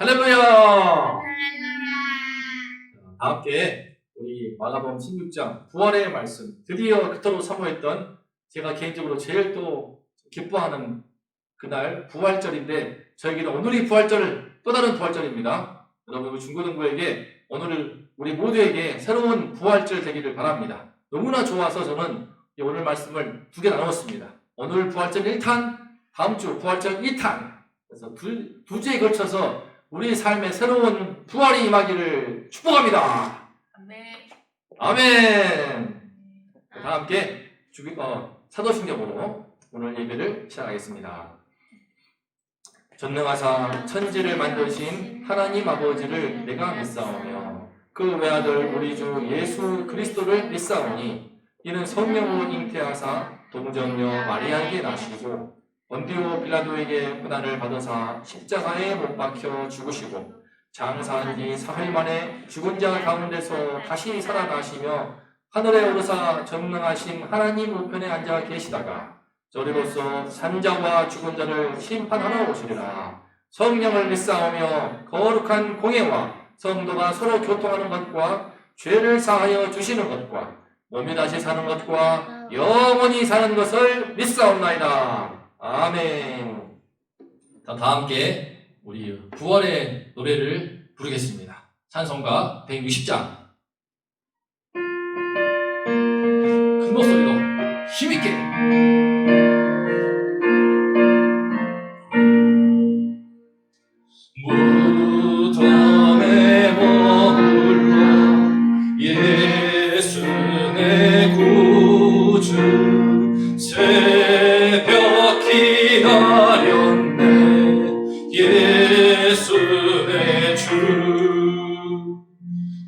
할렐루야! 다 함께 우리 마가복음 16장 부활의 말씀, 드디어 그토록 사모했던, 제가 개인적으로 제일 또 기뻐하는 그날 부활절인데, 저에게는 오늘이 또 다른 부활절입니다. 여러분, 우리 중고등부에게 오늘 우리 모두에게 새로운 부활절 되기를 바랍니다. 너무나 좋아서 저는 오늘 말씀을 두 개 나눴습니다. 오늘 부활절 1탄, 다음 주 부활절 2탄. 그래서 두 주에 걸쳐서 우리 삶에 새로운 부활이 임하기를 축복합니다. 아멘. 다 함께 사도신경으로 오늘 예배를 시작하겠습니다. 전능하사 천지를 만드신 하나님 아버지를 내가 믿사오며 그 외아들 우리 주 예수 그리스도를 믿사오니 이는 성령으로 잉태하사 동정녀 마리아에게 나시고 본디오 빌라도에게 고난을 받으사 십자가에 못 박혀 죽으시고 장사한 지 사흘 만에 죽은 자 가운데서 다시 살아나시며 하늘에 오르사 전능하신 하나님 우편에 앉아 계시다가 저리로서 산자와 죽은 자를 심판하러 오시리라. 성령을 믿사오며 거룩한 공예와 성도가 서로 교통하는 것과 죄를 사하여 주시는 것과 몸이 다시 사는 것과 영원히 사는 것을 믿사옵나이다. 아멘. 다 함께 우리 부활의 노래를 부르겠습니다. 찬송가 160장. 큰 목소리로 힘있게. 무덤에 머물러 예수 내 구주 새벽 기다렸네 예수 내 주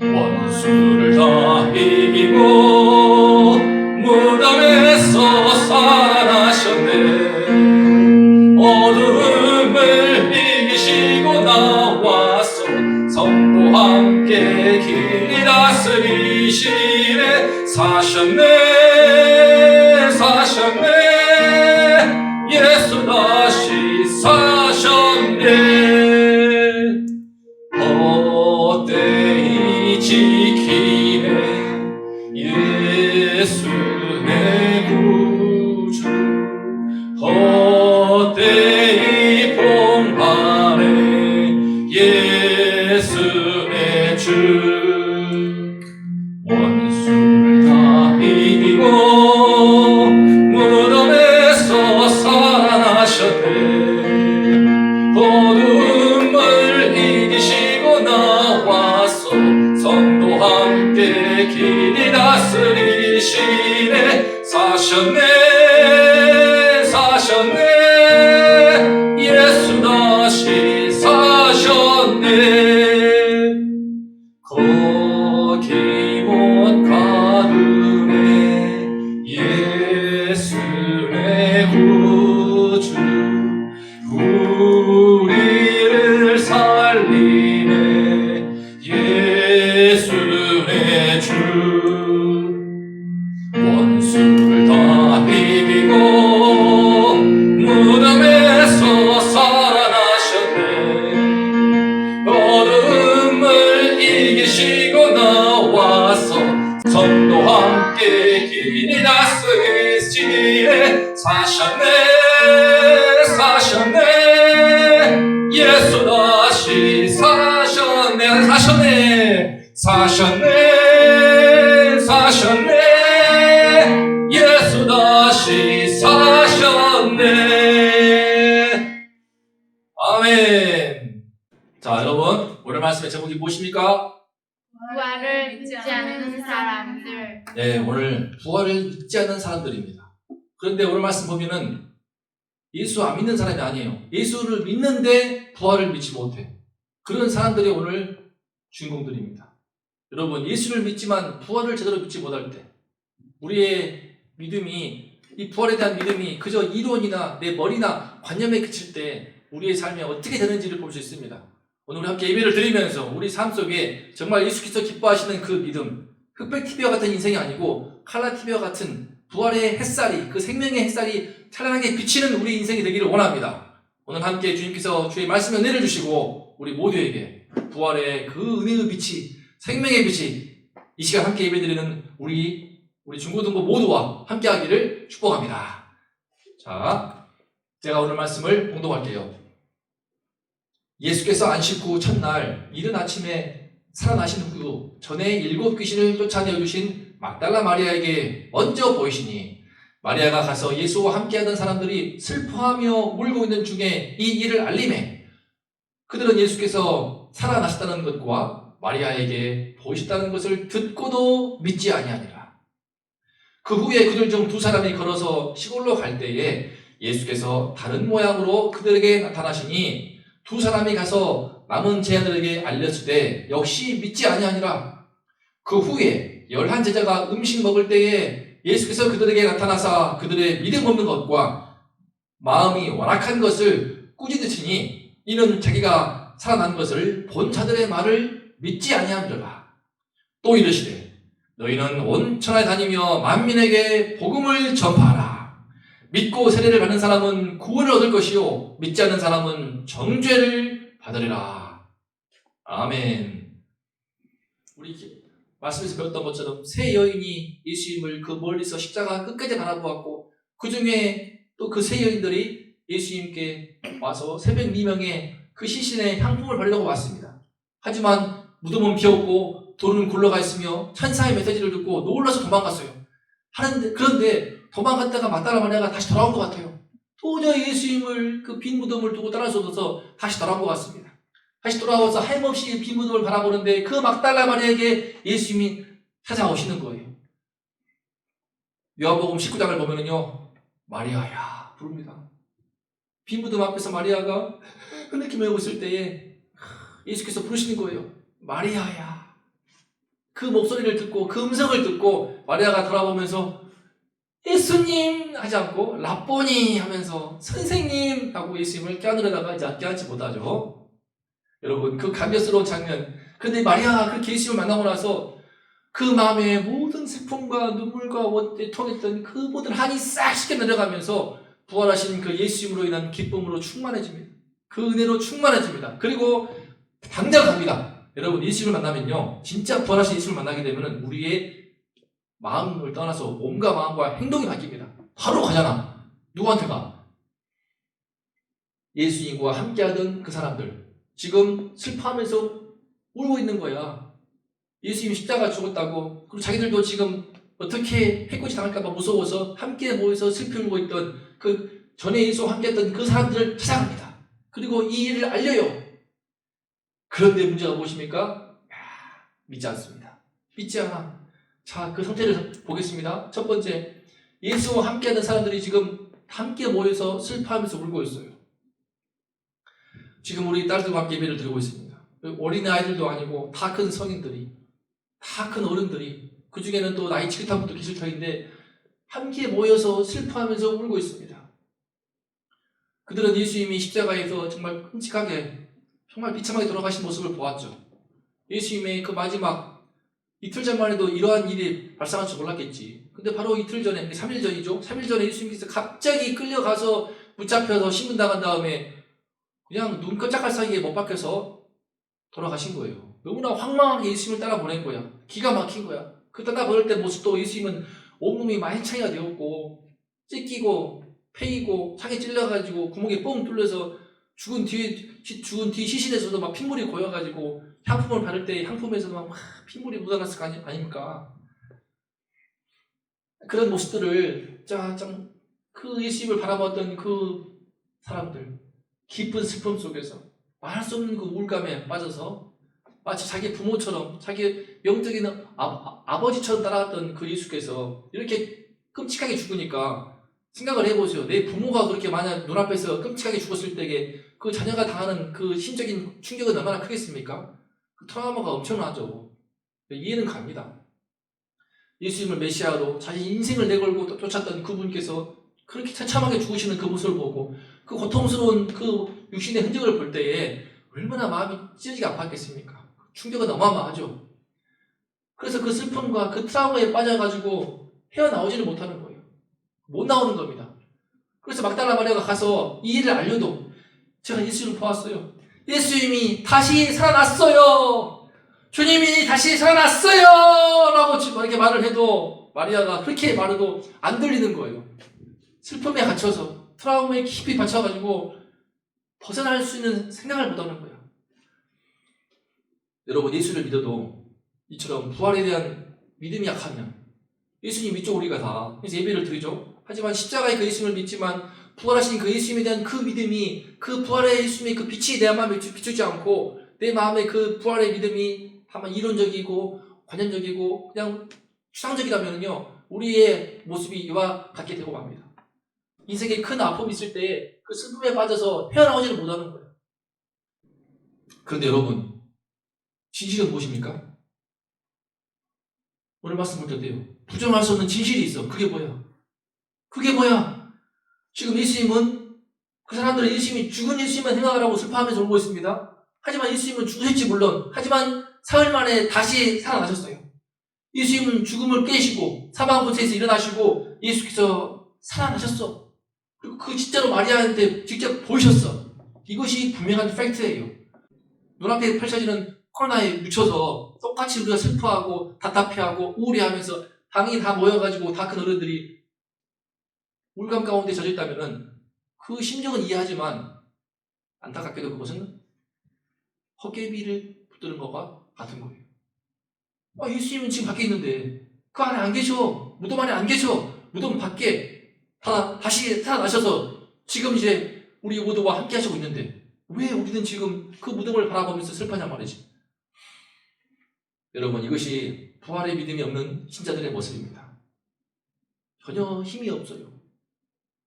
원수를 다 이기고 무덤에서 살아나셨네 어둠을 이기시고 나와서 성도와 함께 길이 다스리시네 사셨네 예수 다시 사셨네 헛되이 지키네 예수 내 구주 헛되이 봉하네 예수 내 주 원수를 다 이기고 무덤에서 살아나셨네 어둠을 이기시고 나와서 성도와 함께 길이 다스리시네 사셨네 예수 다시 사셨네 거기 못 가두네 예수 내 구주 우리를 살리네 예수 내 주 원수를 다 이기고 무덤에서 살아나셨네 어둠을 이기시고 나와서 성도와 함께 길이 다스리시네 사셨네 예수 다시 사셨네 예수 다시 사셨네 아멘. 자 여러분 오늘 말씀의 제목이 무엇입니까? 부활을 믿지 않는 사람들. 네, 오늘 부활을 믿지 않는 사람들입니다. 그런데 오늘 말씀 보면은 예수 안 믿는 사람이 아니에요. 예수를 믿는데 부활을 믿지 못해. 그런 사람들이 오늘 주인공들입니다. 여러분 예수를 믿지만 부활을 제대로 믿지 못할 때 우리의 믿음이 이 부활에 대한 믿음이 그저 이론이나 내 머리나 관념에 그칠 때 우리의 삶이 어떻게 되는지를 볼 수 있습니다. 오늘 우리 함께 예배를 드리면서 우리 삶 속에 정말 예수 그리스도 기뻐하시는 그 믿음, 흑백 TV와 같은 인생이 아니고 칼라 TV와 같은 부활의 햇살이, 그 생명의 햇살이 찬란하게 비치는 우리 인생이 되기를 원합니다. 오늘 함께 주님께서 주의 말씀의 은혜를 주시고 우리 모두에게 부활의 그 은혜의 빛이, 생명의 빛이 이 시간 함께 예배드리는 우리 중고등부 모두와 함께 하기를 축복합니다. 자, 제가 오늘 말씀을 봉독할게요. 예수께서 안식 후 첫날 이른 아침에 살아나신 후 전에 7 귀신을 쫓아내어 주신 막달라 마리아에게 먼저 보이시니 마리아가 가서 예수와 함께하던 사람들이 슬퍼하며 울고 있는 중에 이 일을 알림해 그들은 예수께서 살아나셨다는 것과 마리아에게 보이셨다는 것을 듣고도 믿지 아니하니라. 그 후에 그들 중 2 사람이 걸어서 시골로 갈 때에 예수께서 다른 모양으로 그들에게 나타나시니 2 사람이 가서 남은 제자들에게 알렸을 때 역시 믿지 아니하니라. 그 후에 11 제자가 음식 먹을 때에 예수께서 그들에게 나타나사 그들의 믿음 없는 것과 마음이 완악한 것을 꾸짖으시니 이는 자기가 살아난 것을 본 자들의 말을 믿지 아니하느라. 또 이르시되 너희는 온 천하에 다니며 만민에게 복음을 전파하라. 믿고 세례를 받는 사람은 구원을 얻을 것이요 믿지 않는 사람은 정죄를 받으리라. 아멘. 우리 말씀에서 배웠던 것처럼 세 여인이 예수님을 그 멀리서 십자가 끝까지 바라보았고 그 중에 또 그 세 여인들이 예수님께 와서 새벽 미명에 그 시신의 향품을 바르려고 왔습니다. 하지만 무덤은 비었고 돌은 굴러가 있으며 천사의 메시지를 듣고 놀라서 도망갔어요. 그런데 도망갔다가 막달라 마리아가 다시 돌아온 것 같아요. 도저히 예수님을 그 빈 무덤을 두고 떠날 수 없어서 다시 돌아온 것 같습니다. 다시 돌아와서 하염없이 빈 무덤을 바라보는데 그 막달라 마리아에게 예수님이 찾아오시는 거예요. 요한복음 19장을 보면은요, 마리아야 부릅니다. 빈 무덤 앞에서 마리아가 흐느끼며 오고 있을 때에 예수께서 부르시는 거예요. 마리아야. 그 목소리를 듣고 그 음성을 듣고 마리아가 돌아보면서 예수님 하지 않고 라보니 하면서 선생님 하고 예수님을 껴안으려다가 이제 껴안지 못하죠. 여러분 그 감격스러운 장면. 그런데 마리아가 그렇게 예수님을 만나고 나서 그 마음의 모든 슬픔과 눈물과 원때 통했던 그 모든 한이 싹 씻겨 내려가면서 부활하신 그 예수님으로 인한 기쁨으로 충만해집니다. 그 은혜로 충만해집니다. 그리고 당장 갑니다. 여러분 예수님을 만나면요 진짜 부활하신 예수님을 만나게 되면 우리의 마음을 떠나서 몸과 마음과 행동이 바뀝니다. 바로 가잖아. 누구한테 가? 예수님과 함께하던 그 사람들 지금 슬퍼하면서 울고 있는 거야. 예수님이 십자가 죽었다고. 그리고 자기들도 지금 어떻게 해코지 당할까봐 무서워서 함께 모여서 슬피 울고 있던 그 전에 예수와 함께했던 그 사람들을 찾아갑니다. 그리고 이 일을 알려요. 그런데 문제가 무엇입니까? 믿지 않습니다. 믿지 않아. 자, 그 상태를 보겠습니다. 첫 번째, 예수와 함께하는 사람들이 지금 함께 모여서 슬퍼하면서 울고 있어요. 지금 우리 딸들과 함께 예배를 드리고 있습니다. 어린 아이들도 아니고 다 큰 성인들이, 다 큰 어른들이, 그 중에는 또 나이 지긋한 분도 계실 터인데 함께 모여서 슬퍼하면서 울고 있습니다. 그들은 예수님이 십자가에서 정말 끔찍하게, 정말 비참하게 돌아가신 모습을 보았죠. 예수님의 그 마지막 이틀 전만 해도 이러한 일이 발생할 줄 몰랐겠지. 근데 바로 이틀 전에, 3일 전이죠. 3일 전에 예수님께서 갑자기 끌려가서 붙잡혀서 신문당한 다음에 그냥 눈 깜짝할 사이에 못 박혀서 돌아가신 거예요. 너무나 황망하게 예수님을 따라 보낸 거야. 기가 막힌 거야. 그 따라 보낼 때 모습도 예수님은 온몸이 만창이가 되었고 찢기고 패이고 창에 찔러가지고 구멍이 뻥 뚫려서 죽은 뒤 시신에서도 막 핏물이 고여가지고 향품을 바를 때 향품에서도 막 핏물이 묻어났을 거 아닙니까? 그런 모습들을 그 예수님을 바라봤던 그 사람들 깊은 슬픔 속에서 말할 수 없는 그 우울감에 빠져서 마치 자기 부모처럼 자기 영적인 아버지처럼 따라왔던 그 예수께서 이렇게 끔찍하게 죽으니까 생각을 해보세요. 내 부모가 그렇게 만약 눈앞에서 끔찍하게 죽었을 때에 그 자녀가 당하는 그 심적인 충격은 얼마나 크겠습니까? 그 트라우마가 엄청나죠. 이해는 갑니다. 예수님을 메시아로 자기 인생을 내걸고 쫓았던 그분께서 그렇게 처참하게 죽으시는 그 모습을 보고 그 고통스러운 그 육신의 흔적을 볼 때에 얼마나 마음이 찢어지게 아팠겠습니까? 충격은 어마어마하죠. 그래서 그 슬픔과 그 트라우마에 빠져가지고 헤어나오지를 못하는 거예요. 못 나오는 겁니다. 그래서 막달라 마리아가 가서 이 일을 알려도 제가 예수를 보았어요. 예수님이 다시 살아났어요. 주님이 다시 살아났어요. 라고 이렇게 말을 해도 마리아가 그렇게 말해도 안 들리는 거예요. 슬픔에 갇혀서 트라우마에 깊이 갇혀가지고 벗어날 수 있는 생각을 못하는 거예요. 여러분 예수를 믿어도 이처럼 부활에 대한 믿음이 약하면 예수님 믿죠 우리가 다. 그래서 예배를 드리죠. 하지만 십자가의 그 예수님을 믿지만 부활하신 그 예수님에 대한 그 믿음이 그 부활의 예수님의 그 빛이 내 마음에 비추지 않고 내 마음에 그 부활의 믿음이 다만 이론적이고 관념적이고 그냥 추상적이라면요 우리의 모습이 이와 같게 되고 맙니다. 인생에 큰 아픔이 있을 때 그 슬픔에 빠져서 헤어나오지를 못하는 거예요. 그런데 여러분 진실은 무엇입니까? 오늘 말씀 볼 텐데요. 부정할 수 없는 진실이 있어. 그게 뭐야? 그게 뭐야? 지금 예수님은 그 사람들은 예수님이 죽은 예수님만 생각하라고 슬퍼하면서 울고 있습니다. 하지만 예수님은 죽으셨지 물론. 하지만 사흘 만에 다시 살아나셨어요. 예수님은 죽음을 깨시고 사망 권세에서 일어나시고 예수께서 살아나셨어. 그리고 그 진짜로 마리아한테 직접 보이셨어. 이것이 분명한 팩트예요. 눈앞에 펼쳐지는 코로나에 묻혀서 똑같이 우리가 슬퍼하고 답답해하고 우울해하면서 방이 다 모여가지고 다 큰 어른들이 울감 가운데 젖어있다면은 그 심정은 이해하지만 안타깝게도 그것은 헛개비를 붙드는 것과 같은 거예요. 예수님은 지금 밖에 있는데 그 안에 안 계셔. 무덤 안에 안 계셔. 무덤 밖에 다시 살아나셔서 지금 이제 우리 모두와 함께 하시고 있는데 왜 우리는 지금 그 무덤을 바라보면서 슬퍼하냐 말이지. 여러분 이것이 부활의 믿음이 없는 신자들의 모습입니다. 전혀 힘이 없어요.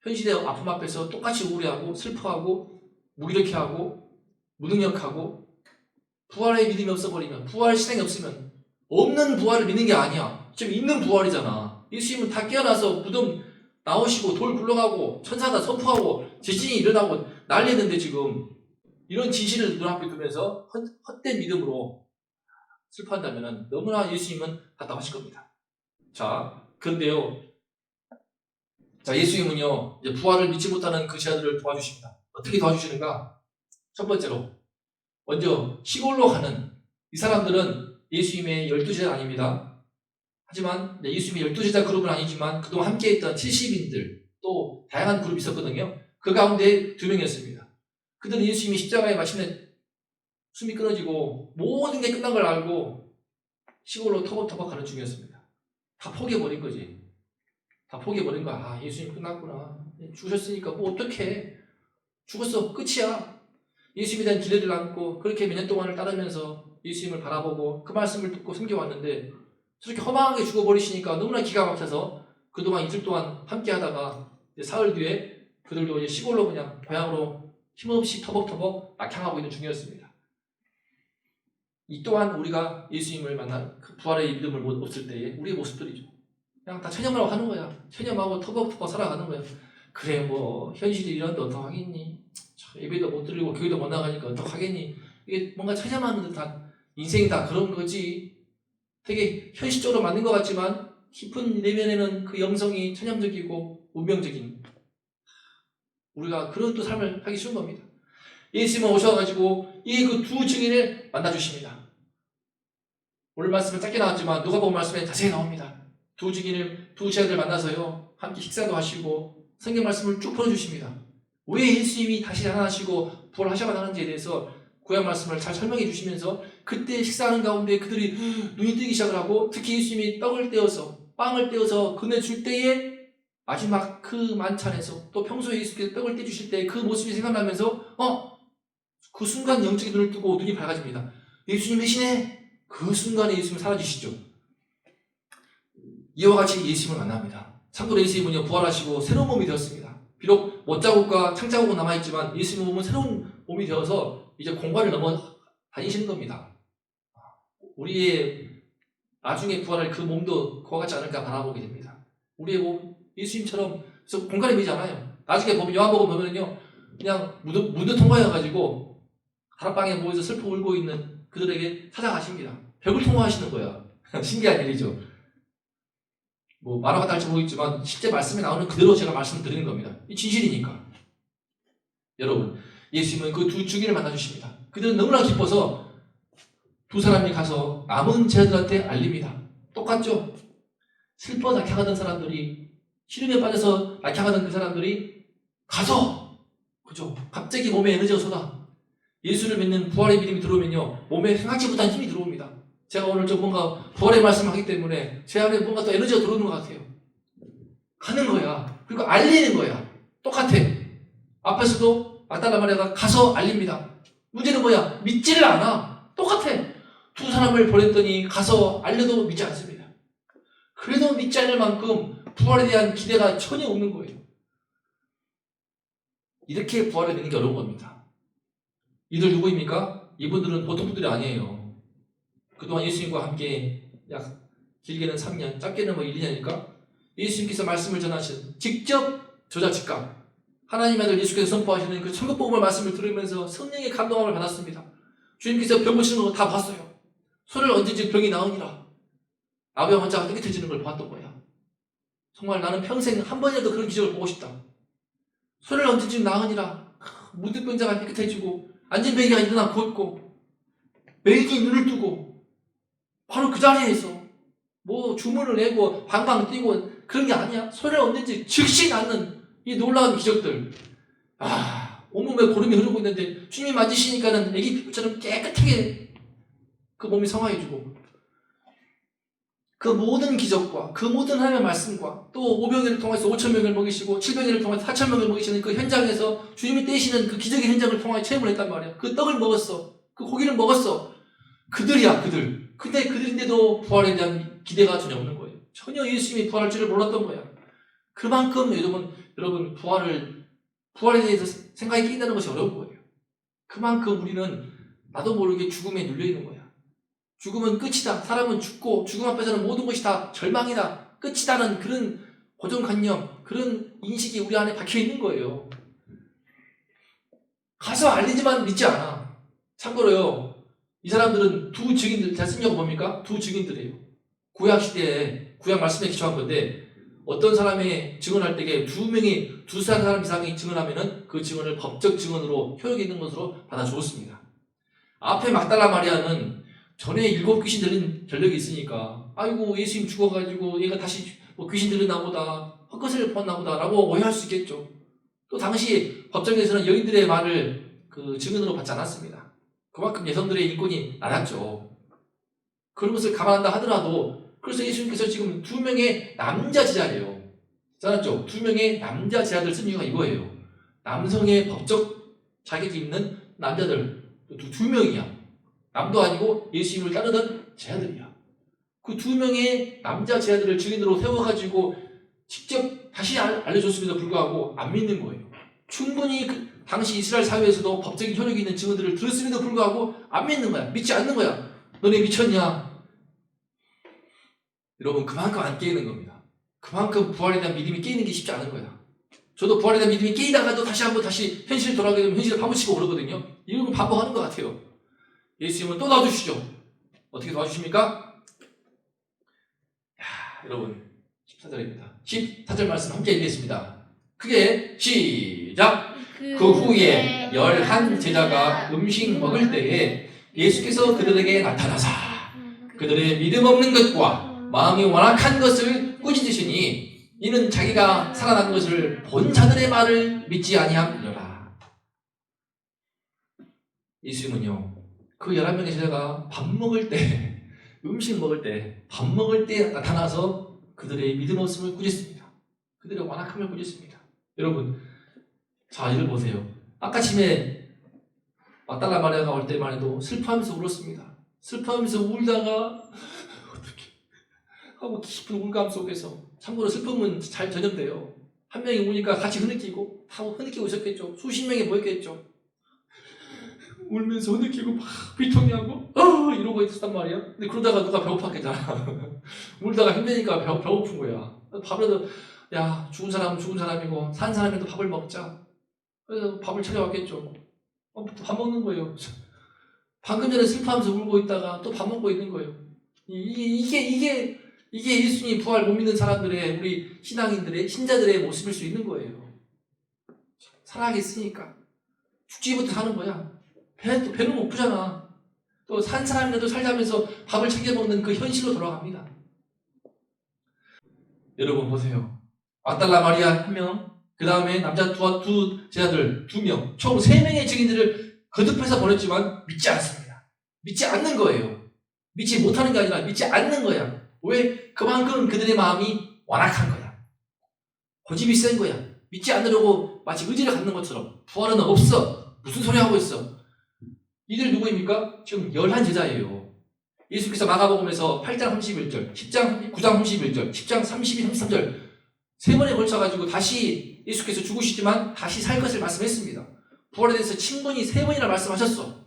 현실의 아픔 앞에서 똑같이 우울해하고 슬퍼하고 무기력해하고 무능력하고 부활의 믿음이 없어버리면 부활 신앙이 없으면 없는 부활을 믿는 게 아니야. 지금 있는 부활이잖아. 예수님은 다 깨어나서 무덤 나오시고 돌 굴러가고 천사가 선포하고 지진이 일어나고 난리했는데 지금 이런 진실을 눈앞에 두면서 헛된 믿음으로 슬퍼한다면 너무나 예수님은 답답하실 겁니다. 자, 그런데요. 자, 예수님은요, 이제 부활을 믿지 못하는 그 제자들을 도와주십니다. 어떻게 도와주시는가? 첫 번째로, 먼저 시골로 가는 이 사람들은 예수님의 12제자 아닙니다. 하지만 예수님의 12제자 그룹은 아니지만 그동안 함께했던 70인들 또 다양한 그룹이 있었거든요. 그 가운데 2명이었습니다. 그들은 예수님이 십자가에 마침내 숨이 끊어지고 모든 게 끝난 걸 알고 시골로 터벅터벅 가는 중이었습니다. 다 포기해버린 거지. 다 포기해버린 거야. 예수님 끝났구나. 죽으셨으니까 뭐 어떡해. 죽었어. 끝이야. 예수님에 대한 기대를 안고 그렇게 몇 년 동안을 따르면서 예수님을 바라보고 그 말씀을 듣고 섬겨왔는데 저렇게 허망하게 죽어버리시니까 너무나 기가 막혀서 그동안 이틀 동안 함께 하다가 사흘 뒤에 그들도 이제 시골로 그냥 고향으로 힘없이 터벅터벅 낙향하고 있는 중이었습니다. 이 또한 우리가 예수님을 만난 그 부활의 믿음을 못 없을 때의 우리의 모습들이죠. 그냥 다 체념하라고 하는 거야. 체념하고 터벅터벅 살아가는 거야. 그래 뭐 현실이 이런데 어떡하겠니? 예배도 못 드리고 교회도 못 나가니까 어떡하겠니? 이게 뭔가 체념하는 듯한 인생이 다 그런 거지. 되게 현실적으로 맞는 것 같지만 깊은 내면에는 그 영성이 천연적이고 운명적인 우리가 그런 또 삶을 하기 쉬운 겁니다. 예수님은 오셔가지고 이 그 두 증인을 만나주십니다. 오늘 말씀은 짧게 나왔지만 누가복음 말씀에 자세히 나옵니다. 두 증인을 두 제자들 만나서요 함께 식사도 하시고 성경 말씀을 쭉 풀어주십니다. 왜 예수님이 다시 살아나시고 부활하셔야 하는지에 대해서 구약 말씀을 잘 설명해 주시면서 그때 식사하는 가운데 그들이 눈이 뜨기 시작을 하고 특히 예수님이 빵을 떼어서 건네줄 때에 마지막 그 만찬에서 또 평소에 예수께서 떡을 떼주실 때 그 모습이 생각나면서 그 순간 영적인 눈을 뜨고 눈이 밝아집니다. 예수님 대신에 그 순간에 예수님은 사라지시죠. 이와 같이 예수님을 만납니다. 참고로 예수님은요 부활하시고 새로운 몸이 되었습니다. 비록 못자국과 창자국은 남아있지만 예수님 몸은 새로운 몸이 되어서 이제 공간을 넘어 다니시는 겁니다. 우리의 나중에 부활할 그 몸도 그와 같지 않을까 바라보게 됩니다. 우리의 몸 예수님처럼 그래서 공간이 되잖아요. 나중에 보면 요한복음 보면은요 그냥 문도 통과해가지고 다락방에 모여서 슬퍼 울고 있는 그들에게 찾아가십니다. 벽을 통과하시는 거야. 신기한 일이죠. 뭐 만화가 딸지 모르겠지만 실제 말씀에 나오는 그대로 제가 말씀드리는 겁니다. 이 진실이니까. 여러분 예수님은 그 두 증인을 만나주십니다. 그들은 너무나 기뻐서 두 사람이 가서 남은 제자들한테 알립니다. 똑같죠? 슬퍼 낙향하던 사람들이, 시름에 빠져서 낙향하던 그 사람들이 가서, 그죠? 갑자기 몸에 에너지가 쏟아. 예수를 믿는 부활의 믿음이 들어오면요, 몸에 생각지 못한 힘이 들어옵니다. 제가 오늘 좀 뭔가 부활의 말씀을 하기 때문에 제 안에 뭔가 또 에너지가 들어오는 것 같아요. 가는 거야. 그리고 알리는 거야. 똑같아. 앞에서도 막달라 마리아가 가서 알립니다. 문제는 뭐야? 믿지를 않아. 똑같아. 두 사람을 보냈더니 가서 알려도 믿지 않습니다. 그래도 믿지 않을 만큼 부활에 대한 기대가 전혀 없는 거예요. 이렇게 부활을 믿는 게 어려운 겁니다. 이들 누구입니까? 이분들은 보통 분들이 아니에요. 그동안 예수님과 함께 약 길게는 3년, 짧게는 1, 2년이니까 예수님께서 말씀을 전하신 직접 저자 즉각 하나님의 아들 예수께서 선포하시는 그 천국복음의 말씀을 들으면서 성령의 감동함을 받았습니다. 주님께서 병 고치는 거 다 봤어요. 손을 얹은지 병이 나으니라. 나병 환자가 깨끗해지는 걸 보았던 거야. 정말 나는 평생 한 번이라도 그런 기적을 보고 싶다. 손을 얹은지 나으니라. 무드병자가 깨끗해지고 앉은 베개가 일어나 걷고 매일이 눈을 뜨고 바로 그 자리에서 뭐 주문을 내고 방방 뛰고 그런 게 아니야. 손을 얹는지 즉시 낫는 이 놀라운 기적들. 온몸에 고름이 흐르고 있는데 주님이 만지시니까는 애기 피부처럼 깨끗하게 그 몸이 성화해지고, 그 모든 기적과 그 모든 하나님의 말씀과 또 500일을 통해서 5,000명을 먹이시고 700일을 통해서 4,000명을 먹이시는 그 현장에서 주님이 떼시는 그 기적의 현장을 통해 체험을 했단 말이야. 그 떡을 먹었어. 그 고기를 먹었어. 그들이야, 그들. 근데 그들인데도 부활에 대한 기대가 전혀 없는 거예요. 전혀 예수님이 부활할 줄을 몰랐던 거야. 그만큼 여러분 부활에 대해서 생각이 끼인다는 것이 어려운 거예요. 그만큼 우리는 나도 모르게 죽음에 눌려있는 거야. 죽음은 끝이다. 사람은 죽고 죽음 앞에서는 모든 것이 다 절망이다. 끝이다는 그런 고정관념, 그런 인식이 우리 안에 박혀있는 거예요. 가서 알리지만 믿지 않아. 참고로요, 이 사람들은 두 증인들, 제가 쓴 거 뭡니까? 두 증인들이에요. 구약시대에, 구약 말씀에 기초한 건데, 어떤 사람이 증언할 때에 두 사람 이상이 증언하면은 그 증언을 법적 증언으로 효력이 있는 것으로 받아주었습니다. 앞에 막달라 마리아는 전에 7 귀신 들린 전력이 있으니까, 아이고 예수님 죽어가지고 얘가 다시 뭐 귀신 들렸나 보다, 헛것을 보았나 보다 라고 오해할 수 있겠죠. 또 당시 법정에서는 여인들의 말을 그 증언으로 받지 않았습니다. 그만큼 여성들의 인권이 낮았죠. 그런 것을 감안한다 하더라도, 그래서 예수님께서 지금 2명의 남자 제자래요. 알았죠? 2명의 남자 제자들 쓴 이유가 이거예요. 남성의 법적 자격이 있는 남자들 2명이야. 남도 아니고 예수님을 따르던 제자들이야. 그 2명의 남자 제자들을 증인으로 세워가지고 직접 다시 알려줬음에도 불구하고 안 믿는 거예요. 충분히 그 당시 이스라엘 사회에서도 법적인 효력이 있는 증언들을 들었음에도 불구하고 안 믿는 거야. 믿지 않는 거야. 너네 미쳤냐? 여러분, 그만큼 안 깨이는 겁니다. 그만큼 부활에 대한 믿음이 깨이는 게 쉽지 않은 거야. 저도 부활에 대한 믿음이 깨이다가도 다시 현실을 돌아가게 되면 현실을 파묻히고 그러거든요. 이런 건 반복하는 것 같아요. 예수님은 또 도와주시죠. 어떻게 도와주십니까? 여러분, 14절입니다. 14절 말씀 함께 읽겠습니다. 크게 시작! 그 후에 11 제자가 음식 먹을 때에 예수께서 그들에게 나타나사 그들의 믿음 없는 것과 마음이 완악한 것을 꾸짖으시니 이는 자기가 살아난 것을 본 자들의 말을 믿지 아니함이라. 예수님은요, 그 11명의 제자가 음식 먹을 때, 밥 먹을 때 나타나서 그들의 믿음 없음을 꾸짖습니다. 그들의 완악함을 꾸짖습니다. 여러분, 자, 이를 보세요. 아까 아침에 막달라 마리아가 올 때만 해도 슬퍼하면서 울었습니다. 슬퍼하면서 울다가 하고 깊은 울감 속에서, 참고로 슬픔은 잘 전염돼요. 한 명이 우니까 같이 흐느끼고 다 흐느끼고 있었겠죠. 수십 명이 모였겠죠. 울면서 흐느끼고 막 비통해하고 이러고 있었단 말이야. 근데 그러다가 누가 배고팠겠잖아. 울다가 힘드니까 배고픈 거야. 밥이라도, 야, 죽은 사람은 죽은 사람이고 산 사람이라도 밥을 먹자. 그래서 밥을 차려왔겠죠. 밥 먹는 거예요. 방금 전에 슬퍼하면서 울고 있다가 또 밥 먹고 있는 거예요. 이게 예수님 부활 못 믿는 사람들의, 우리 신앙인들의, 신자들의 모습일 수 있는 거예요. 살아있으니까 죽지 못해 사는 거야. 배는 고프잖아. 또 산 사람이라도 살자면서 밥을 챙겨 먹는 그 현실로 돌아갑니다. 여러분 보세요. 막달라 마리아 1명, 그 다음에 남자 두 제자들 2명, 총 3명의 증인들을 거듭해서 보냈지만 믿지 않습니다. 믿지 않는 거예요. 믿지 못하는 게 아니라 믿지 않는 거야. 왜? 그만큼 그들의 마음이 완악한 거야. 고집이 센 거야. 믿지 않으려고 마치 의지를 갖는 것처럼 부활은 없어. 무슨 소리 하고 있어. 이들 누구입니까? 지금 11제자예요. 예수께서 마가복음에서 8장 31절, 9장 31절, 10장 32, 33절 3번에 걸쳐가지고 다시 예수께서 죽으시지만 다시 살 것을 말씀했습니다. 부활에 대해서 친분이 3번이나 말씀하셨어.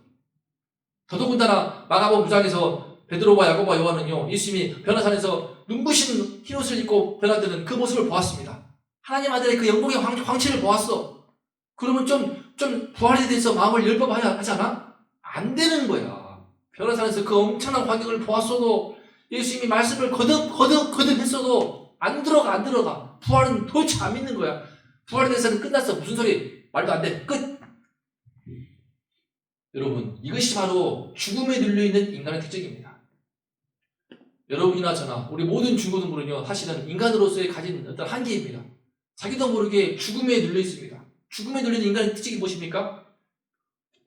더더군다나 마가복음 9장에서 베드로와 야고보와 요한은요, 예수님이 변화산에서 눈부신 흰옷을 입고 변화되는 그 모습을 보았습니다. 하나님 아들의 그 영광의 광채를 보았어. 그러면 좀 부활에 대해서 마음을 열법해야 하지 않아? 안 되는 거야. 변화산에서 그 엄청난 광경을 보았어도 예수님이 말씀을 거듭 했어도 안 들어가. 부활은 도대체 안 믿는 거야. 부활에 대해서는 끝났어. 무슨 소리? 말도 안 돼. 끝. 여러분, 이것이 바로 죽음에 눌려있는 인간의 특징입니다. 여러분이나 저나 우리 모든 중고등부는요, 사실은 인간으로서의 가진 어떤 한계입니다. 자기도 모르게 죽음에 눌려 있습니다. 죽음에 눌리는 인간의 특징이 무엇입니까?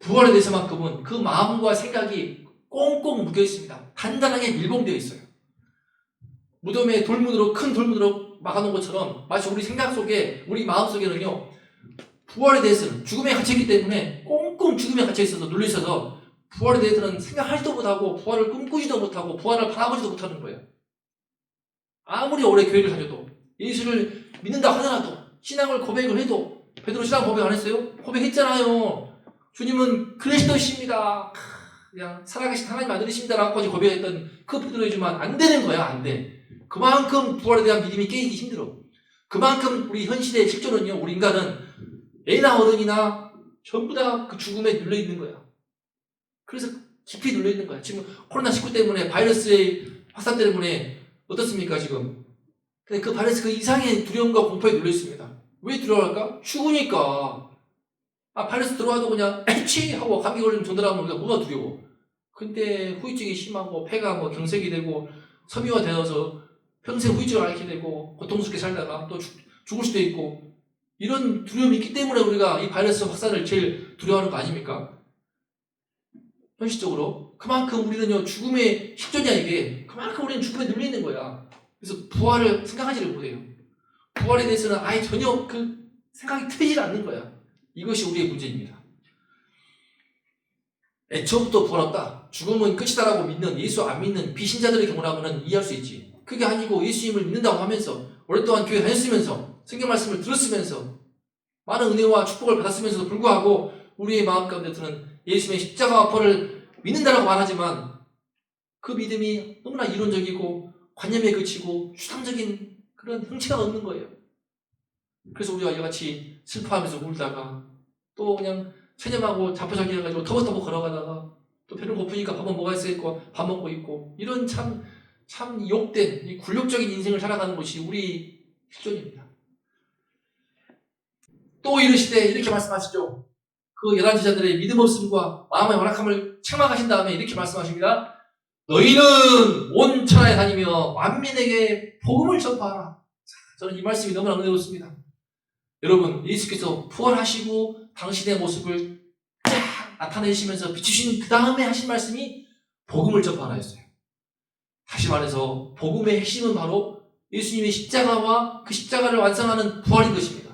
부활에 대해서만큼은 그 마음과 생각이 꽁꽁 묶여 있습니다. 단단하게 밀봉되어 있어요. 무덤에 큰 돌문으로 막아놓은 것처럼 마치 우리 생각 속에, 우리 마음 속에는요, 부활에 대해서는 죽음에 갇혀있기 때문에 꽁꽁 죽음에 갇혀있어서 눌려있어서 부활에 대해서는 생각하지도 못하고 부활을 꿈꾸지도 못하고 부활을 바라보지도 못하는 거예요. 아무리 오래 교회를 다녀도 예수를 믿는다 하더라도 신앙을 고백을 해도 베드로 신앙 고백 안 했어요? 고백했잖아요. 주님은 그리스도이십니다. 그냥 살아계신 하나님 아들이십니다 라고 고백했던 그 베드로이지만 안 되는 거야. 안 돼. 그만큼 부활에 대한 믿음이 깨이기 힘들어. 그만큼 우리 현실의 실존은요, 우리 인간은 애나 어른이나 전부 다 그 죽음에 눌려있는 거야. 그래서 깊이 눌려있는 거야. 지금 코로나19 때문에 바이러스의 확산 때문에 어떻습니까 지금? 근데 그 바이러스 그 이상의 두려움과 공포에 눌려있습니다. 왜 두려워할까? 죽으니까. 바이러스 들어와도 그냥 에치 하고 감기 걸리면 전달하면 우리가 뭐가 두려워. 근데 후유증이 심하고 폐가 경색이 되고 섬유화되어서 평생 후유증을 앓게 되고 고통스럽게 살다가 또 죽을 수도 있고, 이런 두려움이 있기 때문에 우리가 이 바이러스 확산을 제일 두려워하는 거 아닙니까? 현실적으로 그만큼 우리는요, 죽음의 식전이야. 이게 그만큼 우리는 죽음에 눌려 있는 거야. 그래서 부활을 생각하지를 못해요. 부활에 대해서는 아예 전혀 그 생각이 트이질 않는 거야. 이것이 우리의 문제입니다. 애초부터 부활 없다, 죽음은 끝이다라고 믿는, 예수 안 믿는 비신자들의 경우라고는 이해할 수 있지. 그게 아니고 예수님을 믿는다고 하면서 오랫동안 교회 다녔으면서 성경 말씀을 들었으면서 많은 은혜와 축복을 받았으면서도 불구하고 우리의 마음 가운데서는 예수님의 십자가와 부활을 믿는다라고 말하지만 그 믿음이 너무나 이론적이고 관념에 그치고 추상적인 그런 형체가 없는 거예요. 그래서 우리가 이같이 슬퍼하면서 울다가 또 그냥 체념하고 자포자기해가지고 터벅터벅 걸어가다가 또 배는 고프니까 밥은 뭐가 있을까 밥 먹고 있고, 이런 참 욕된 이 굴욕적인 인생을 살아가는 것이 우리 실존입니다. 또 이르시되 이렇게 말씀하시죠. 그 11제자들의 믿음 없음과 마음의 완악함을 책망하신 다음에 이렇게 말씀하십니다. 너희는 온 천하에 다니며 만민에게 복음을 전파하라. 저는 이 말씀이 너무나 은혜롭습니다. 여러분, 예수께서 부활하시고 당신의 모습을 쫙 나타내시면서 비추신 그 다음에 하신 말씀이 복음을 전파하라 했어요. 다시 말해서 복음의 핵심은 바로 예수님의 십자가와 그 십자가를 완성하는 부활인 것입니다.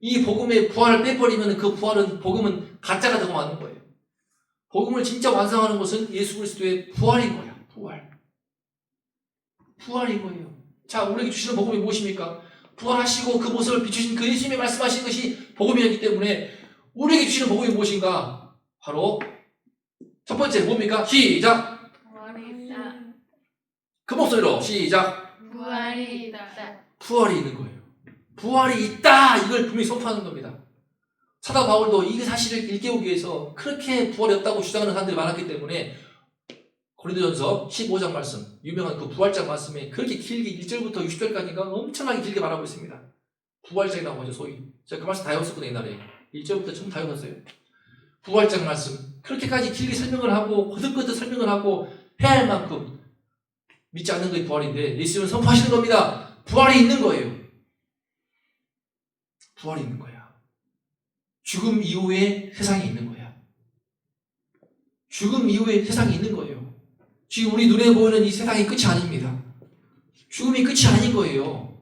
이 복음의 부활을 빼버리면 그 복음은 가짜가 되고 마는 거예요. 복음을 진짜 완성하는 것은 예수 그리스도의 부활인 거야. 부활인 거예요. 자, 우리에게 주시는 복음이 무엇입니까? 부활하시고 그 모습을 비추신 그 예수님이 말씀하신 것이 복음이었기 때문에 우리에게 주시는 복음이 무엇인가? 바로 첫 번째 뭡니까? 시작! 부활이다. 그 목소리로 시작! 부활이 있다. 부활이 있는 거예요. 부활이 있다! 이걸 분명히 선포하는 겁니다. 사도 바울도 이 사실을 일깨우기 위해서 그렇게 부활이 없다고 주장하는 사람들이 많았기 때문에 고린도전서 15장 말씀, 유명한 그 부활장 말씀에 그렇게 길게 1절부터 60절까지가 엄청나게 길게 말하고 있습니다. 부활장이라고 하죠, 소위. 제가 그 말씀 다 외웠었거든요, 옛날에. 1절부터 전부 다 외웠어요. 부활장 말씀. 그렇게까지 길게 설명을 하고 거듭거듭 설명을 하고 해야 할 만큼 믿지 않는 것이 부활인데 예수님은 선포하시는 겁니다. 부활이 있는 거예요. 부활이 있는 거야. 죽음 이후에 세상이 있는 거야. 죽음 이후에 세상이 있는 거예요. 지금 우리 눈에 보이는 이 세상이 끝이 아닙니다. 죽음이 끝이 아닌 거예요.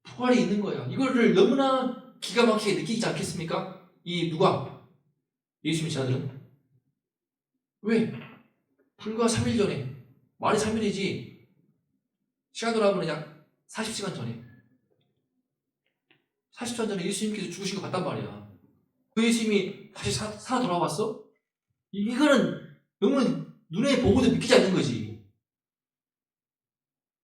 부활이 있는 거야. 이거를 너무나 기가 막히게 느끼지 않겠습니까? 이 누가? 예수님의 자들은? 왜? 불과 3일 전에, 말이 3일이지 시간으로 하면 약 40시간 전에 40시간 전에 예수님께서 죽으신 것 같단 말이야. 그 예수님이 다시 살아 돌아왔어? 이거는 너무 눈에 보고도 믿기지 않는 거지.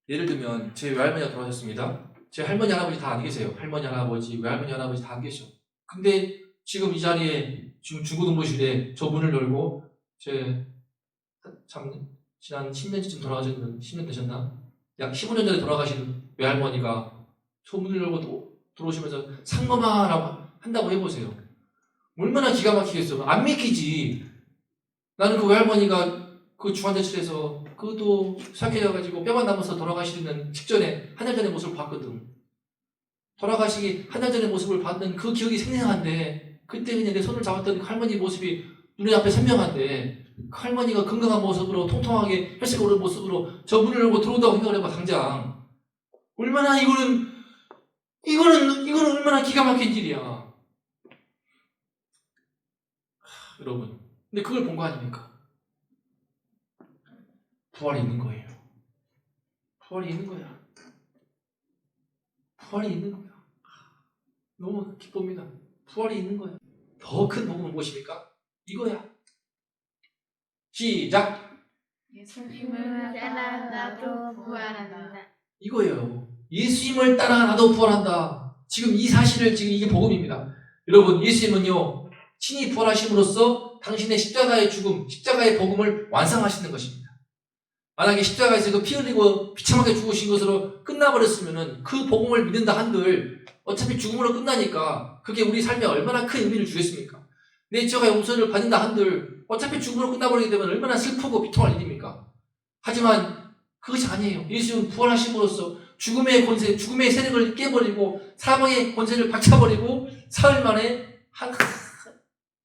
예를 들면 제 외할머니가 돌아가셨습니다. 제 할머니 할아버지 다 안 계세요. 할머니 할아버지, 외할머니 할아버지 다 안 계셔. 근데 지금 이 자리에 지금 중고등부실에 저 문을 열고 참 지난 10년쯤 돌아가셨는 10년 되셨나? 약 15년 전에 돌아가신 외할머니가 저 문을 열고 들어오시면서 상검하라고 한다고 해보세요. 얼마나 기가 막히겠어. 안 믿기지. 나는 그 외할머니가 그 중환자실에서 그것도 수약해져가지고 뼈만 남아서 돌아가시는 직전에 한 달 전의 모습을 봤거든. 돌아가시기 한 달 전의 모습을 봤는 그 기억이 생생한데 그때 그냥 내 손을 잡았던 그 할머니 모습이 눈에 앞에 선명한데 그 할머니가 건강한 모습으로 통통하게 혈색 오른 모습으로 저 문을 열고 들어온다고 생각을 해봐 당장. 얼마나 이거는 얼마나 기가 막힌 일이야. 여러분, 근데 그걸 본 거 아닙니까? 부활이 있는 거예요. 부활이 있는 거야. 부활이 있는 거야. 너무 기쁩니다. 부활이 있는 거야. 더 큰 복음은 무엇입니까? 이거야. 시작! 예수님을 따라 나도 부활한다. 이거예요. 예수님을 따라 나도 부활한다. 지금 이 사실을 지금 이게 복음입니다. 여러분, 예수님은요, 친히 부활하심으로써 당신의 십자가의 죽음, 십자가의 복음을 완성하시는 것입니다. 만약에 십자가에서 그 피 흘리고 비참하게 죽으신 것으로 끝나버렸으면은 그 복음을 믿는다 한들 어차피 죽음으로 끝나니까 그게 우리 삶에 얼마나 큰 의미를 주겠습니까? 내 죄가 용서를 받는다 한들 어차피 죽음으로 끝나버리게 되면 얼마나 슬프고 비통할 일입니까? 하지만 그것이 아니에요. 예수님은 부활하심으로써 죽음의 권세, 죽음의 세력을 깨버리고 사망의 권세를 박차버리고 사흘 만에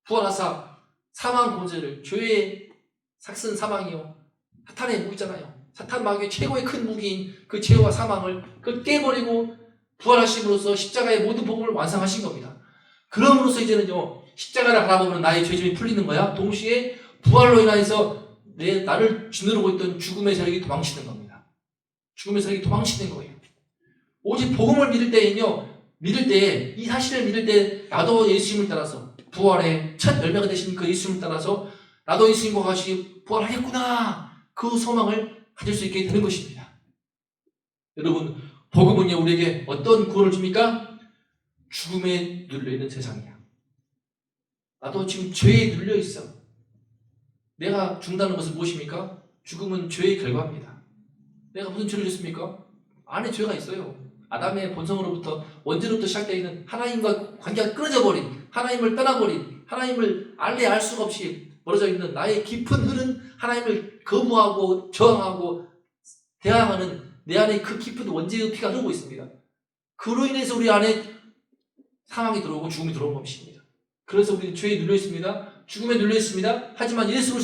부활하사 사망 권세를 죄의 삭슨 사망이요. 사탄의 무기잖아요. 사탄 마귀의 최고의 큰 무기인 그 죄와 사망을 그걸 깨버리고 부활하심으로써 십자가의 모든 복음을 완성하신 겁니다. 그럼으로써 이제는요, 십자가를 바라보면 나의 죄짐이 풀리는 거야. 동시에 부활로 인해서 나를 짓누르고 있던 죽음의 세력이 도망치는 겁니다. 죽음의 세력이 도망치는 거예요. 오직 복음을 믿을 때는요, 이 사실을 믿을 때 나도 예수님을 따라서 부활의 첫 열매가 되신 그 예수님을 따라서 나도 예수님과 같이 부활하겠구나. 그 소망을 가질 수 있게 되는 것입니다. 여러분, 복음은요, 우리에게 어떤 구원을 줍니까? 죽음에 눌려있는 세상이야. 나도 지금 죄에 눌려있어. 내가 죽는다는 것은 무엇입니까? 죽음은 죄의 결과입니다. 내가 무슨 죄를 졌습니까? 안에 죄가 있어요. 아담의 본성으로부터 원죄로부터 시작되어 있는 하나님과 관계가 끊어져 버린, 하나님을 떠나버린, 하나님을 알래 알 수가 없이 멀어져 있는 나의 깊은 흐른 하나님을 거부하고 저항하고 대항하는 내 안에 그 깊은 원죄의 피가 흐르고 있습니다. 그로 인해서 우리 안에 사망이 들어오고 죽음이 들어온 것입니다. 그래서 우리는 죄에 눌려 있습니다. 죽음에 눌려 있습니다. 하지만 예수를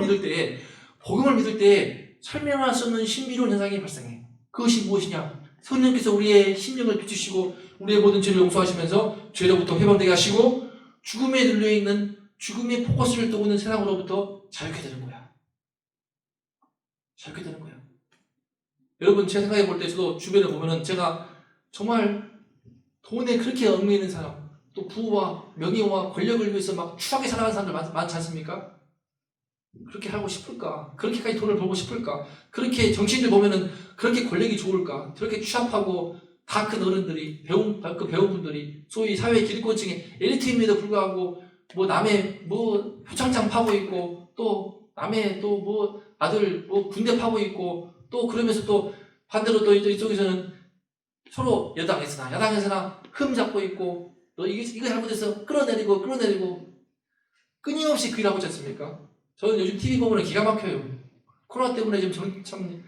믿을 때, 복음을 믿을 때 설명할 수 없는 신비로운 현상이 발생해요. 그것이 무엇이냐? 성령께서 우리의 심령을 비추시고 우리의 모든 죄를 용서하시면서 죄로부터 해방되게 하시고 죽음에 눌려 있는 죽음의 포커스를 뜨고 있는 세상으로부터 자유케 되는 거야. 자유케 되는 거야. 여러분, 제 생각해 볼 때 저도 주변에 보면은 제가 정말 돈에 그렇게 얽매이는 있는 사람, 또 부와 명예와 권력을 위해서 막 추하게 살아가는 사람들 많지 않습니까? 그렇게 하고 싶을까? 그렇게까지 돈을 벌고 싶을까? 그렇게 정치인들 보면은 그렇게 권력이 좋을까? 그렇게 취합하고 다 큰 어른들이, 그 배우분들이 소위 사회 기득권층의 엘리트임에도 불구하고 남의 표창장 파고 있고 또 남의 또 아들 군대 파고 있고 또 그러면서 또 반대로 또 이쪽에서는 서로 야당에서나 흠 잡고 있고 너 이거 잘못해서 끌어내리고 끊임없이 그 일하고 있지 않습니까? 저는 요즘 TV 보면 기가 막혀요. 코로나 때문에 지금 참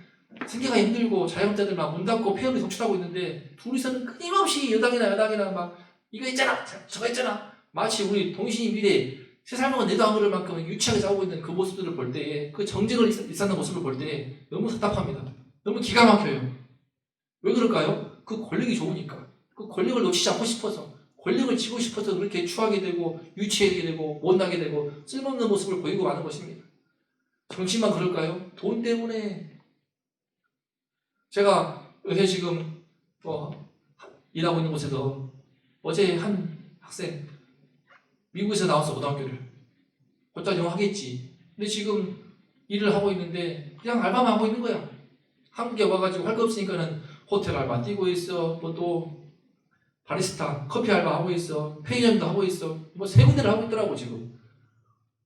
생계가 힘들고 자영업자들 막 문 닫고 폐업이 속출하고 있는데 둘이서는 끊임없이 여당이나 막 이거 있잖아 저거 있잖아 마치 우리 동신이 미래 세 살먹은 내도 안 그럴 만큼 유치하게 싸우고 있는 그 모습들을 볼 때에 그 정쟁을 일삼는 모습을 볼 때 너무 답답합니다. 너무 기가 막혀요. 왜 그럴까요? 그 권력이 좋으니까 그 권력을 놓치지 않고 싶어서 권력을 쥐고 싶어서 그렇게 추하게 되고 유치하게 되고 못나게 되고 쓸모없는 모습을 보이고 마는 것입니다. 정치만 그럴까요? 돈 때문에. 제가 요새 지금 일하고 있는 곳에서 어제 한 학생 미국에서 나왔어. 고등학교를 곧잘 영어 하겠지. 근데 지금 일을 하고 있는데 그냥 알바만 하고 있는 거야. 한국에 와가지고 할 거 없으니까는 호텔 알바 뛰고 있어. 뭐 또 바리스타 커피 알바 하고 있어. 편의점도 하고 있어. 뭐 세 군데를 하고 있더라고 지금.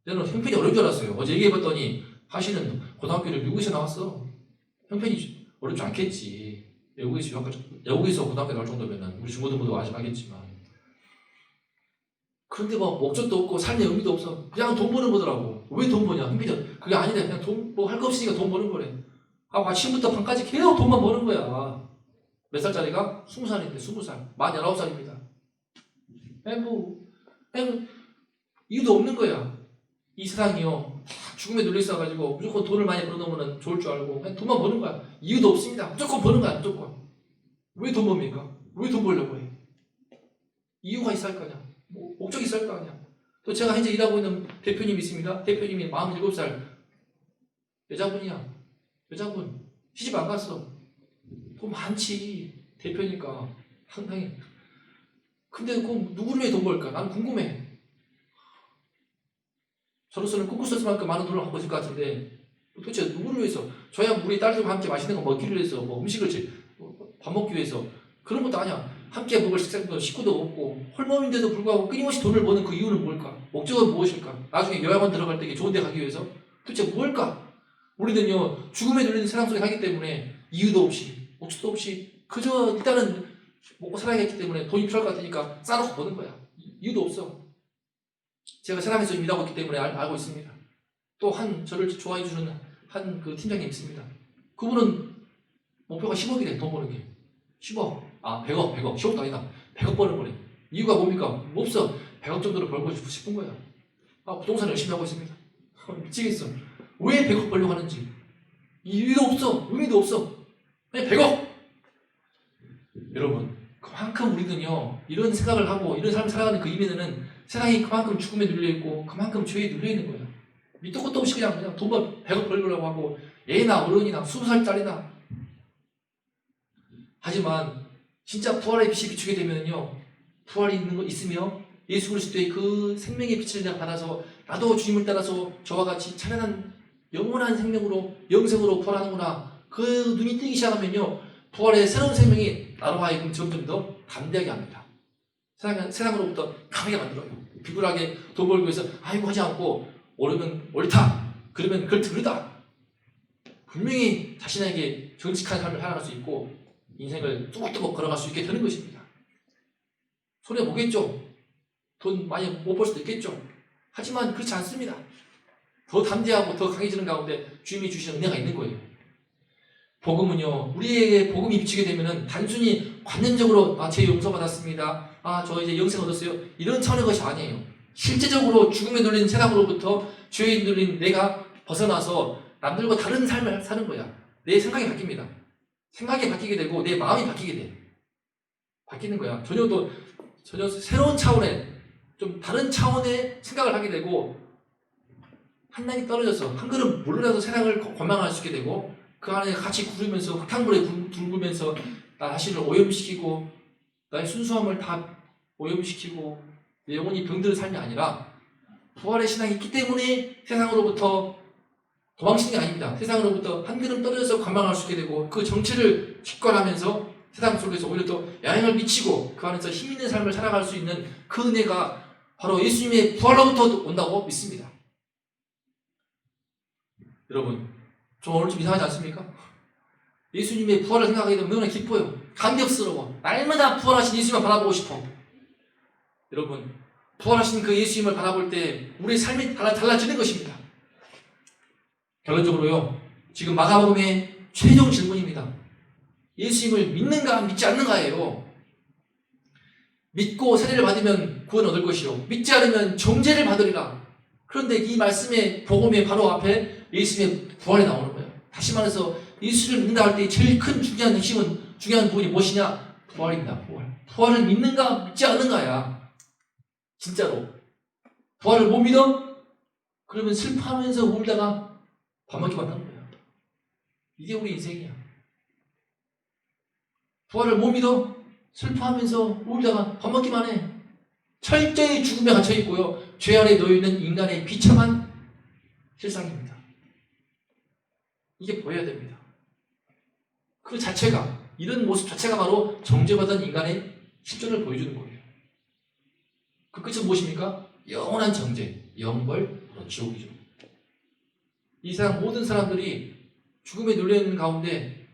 저는 형편이 어려운 줄 알았어요. 어제 얘기해봤더니 하시는 고등학교를 미국에서 나왔어. 형편이 어렵지 않겠지. 외국에서 고등학교 나올 정도면 우리 중고등부도 아시겠지만. 그런데 뭐 목적도 없고 삶의 의미도 없어. 그냥 돈 버는 거더라고. 왜 돈 버냐? 형편이 그게 아니다. 그냥 돈 뭐 할 거 없으니까 돈 버는 거래. 아침부터 밤까지 계속 돈만 버는 거야. 몇 살짜리가? 20살인데 20살. 만 19살입니다. 이유도 없는 거야. 이 세상이요. 죽음에 눌려 있어가지고 무조건 돈을 많이 벌어놓으면 좋을 줄 알고 그냥 돈만 버는 거야. 이유도 없습니다. 무조건 버는 거야. 무조건. 왜 돈 법니까? 왜 돈 벌려고 해? 이유가 있어야 할 거 아니야. 목적이 있어야 할 거 아니야. 또 제가 현재 일하고 있는 대표님이 있습니다. 대표님이 47살 여자분이야. 여자분 시집 안 갔어. 돈 많지. 대표니까 상당히. 근데 그 누구를 위해 돈 벌까? 난 궁금해. 저로서는 꿈꿀 수 없을 만큼 많은 돈을 갖고 있을 것 같은데 도대체 누구를 위해서? 저야 우리 딸들과 함께 맛있는 거 먹기를 위해서 뭐 음식을 밥 먹기 위해서 그런 것도 아니야. 함께 먹을 식구도 없고 홀몸인데도 불구하고 끊임없이 돈을 버는 그 이유는 뭘까? 목적은 무엇일까? 나중에 요양원 들어갈 때 좋은 데 가기 위해서? 도대체 뭘까? 우리는요 죽음에 눌리는 세상 속에 살기 때문에 이유도 없이 목적도 없이 그저 일단은 먹고 살아야겠기 때문에 돈이 필요할 것 같으니까 싸놓고 버는 거야. 이유도 없어. 제가 세상에서 좀 일하고 있기 때문에 알고 있습니다. 또 저를 좋아해 주는 한 그 팀장님 있습니다. 그분은 목표가 10억이래. 돈 버는 게 10억. 100억 10억도 아니다. 100억 버는 거래. 이유가 뭡니까? 없어. 100억 정도를 벌고 싶은 거야. 부동산 열심히 하고 있습니다. 미치겠어. 왜 100억 벌려고 하는지 이유도 없어. 의미도 없어. 그냥 100억. 여러분 그만큼 우리는요 이런 생각을 하고 이런 삶을 살아가는 그 의미는 세상이 그만큼 죽음에 눌려있고 그만큼 죄에 눌려있는 거예요. 밑도 끝도 없이 그냥 돈 100억 벌려고 하고 애나 어른이나 20살짜리나. 하지만 진짜 부활의 빛이 비추게 되면요 부활이 있으며 예수 그리스도의 그 생명의 빛을 내가 받아서 나도 주님을 따라서 저와 같이 찬란한 영원한 생명으로 영생으로 부활하는구나. 그 눈이 뜨기 시작하면요 부활의 새로운 생명이 나로 하여금 점점 더 담대하게 합니다. 세상으로부터 강하게 만들어요. 비굴하게 돈 벌기 위해서 아이고 하지 않고 옳으면 옳다. 그러면 그걸 들으다. 분명히 자신에게 정직한 삶을 살아갈 수 있고 인생을 뚜벅뚜벅 걸어갈 수 있게 되는 것입니다. 손해보겠죠. 돈 많이 못 벌 수도 있겠죠. 하지만 그렇지 않습니다. 더 담대하고 더 강해지는 가운데 주님이 주시는 은혜가 있는 거예요. 복음은요 우리에게 복음이 비치게 되면은 단순히 관념적으로 제 용서받았습니다. 저 이제 영생 얻었어요. 이런 차원의 것이 아니에요. 실제적으로 죽음에 눌린 세상으로부터 죄에 눌린 내가 벗어나서 남들과 다른 삶을 사는 거야. 내 생각이 바뀝니다. 생각이 바뀌게 되고 내 마음이 바뀌게 돼. 바뀌는 거야. 전혀 새로운 차원의 좀 다른 차원의 생각을 하게 되고 한 단계 떨어져서 한 걸음 물러나서 세상을 관망할 수 있게 되고 그 안에 같이 구르면서 흙탕물에 둥글면서 나 자신을 오염시키고 나의 순수함을 다 오염시키고 내 영혼이 병드는 삶이 아니라 부활의 신앙이 있기 때문에 세상으로부터 도망치는 게 아닙니다. 세상으로부터 한 걸음 떨어져서 관망할 수 있게 되고 그 정체를 직관하면서 세상 속에서 오히려 또 영향을 미치고 그 안에서 힘있는 삶을 살아갈 수 있는 그 은혜가 바로 예수님의 부활로부터 온다고 믿습니다. 여러분 좀 오늘 좀 이상하지 않습니까? 예수님의 부활을 생각하게 되면 너무나 기뻐요. 감격스러워. 날마다 부활하신 예수님만 바라보고 싶어. 여러분 부활하신 그 예수님을 바라볼 때 우리의 삶이 달라지는 것입니다. 결론적으로요, 지금 마가복음의 최종 질문입니다. 예수님을 믿는가 믿지 않는가예요. 믿고 세례를 받으면 구원 얻을 것이요, 믿지 않으면 정죄를 받으리라. 그런데 이 말씀의 복음의 바로 앞에 예수님의 부활이 나오는 거예요. 다시 말해서 예수를 믿는다 할 때 제일 큰 중요한 핵심은, 중요한 부분이 무엇이냐? 부활입니다. 부활을 믿는가 믿지 않는가야. 진짜로 부활을 못 믿어? 그러면 슬퍼하면서 울다가 밥 먹기만 하는 거야. 이게 우리 인생이야. 부활을 못 믿어? 슬퍼하면서 울다가 밥 먹기만 해. 철저히 죽음에 갇혀 있고요, 죄 아래 놓여 있는 인간의 비참한 실상입니다. 이게 보여야 됩니다. 그 자체가, 이런 모습 자체가 바로 정죄받은 인간의 실존을 보여주는 거예요. 그 끝은 무엇입니까? 영원한 정죄, 영벌, 바로 지옥이죠. 이 세상 모든 사람들이 죽음에 눌려있는 가운데